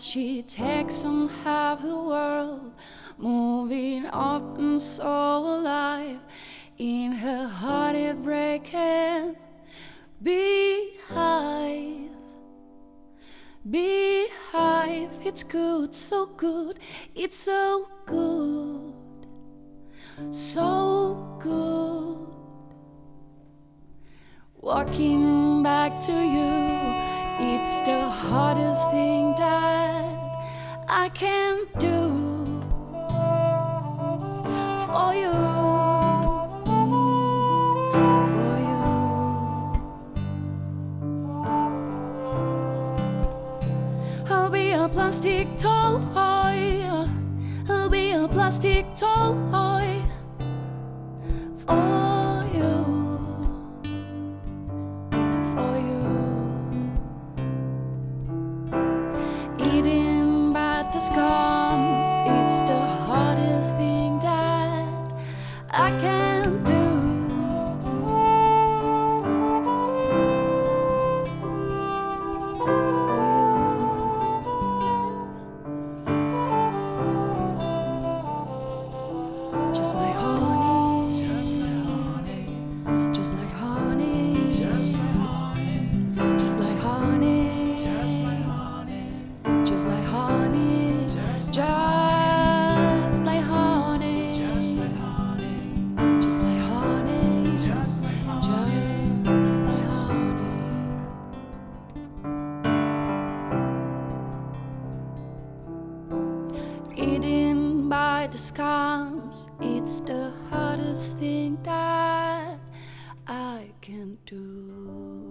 as she takes on half the world, moving up and so alive. In her heart it breaking. Beehive, beehive, it's good, so good, it's so good, so good. Walking back to you, it's the hardest thing that I can do for you, for you. I'll be a plastic toy, I'll be a plastic toy for you. Comes, it's the hardest thing that I can do for you. Just like honey, just like honey, just like honey, just like honey, just like honey, just like honey, just like honey. Just like honey, just like honey, just like honey, just like honey, just like honey. Eaten by the scums, it's the hardest thing that I can do.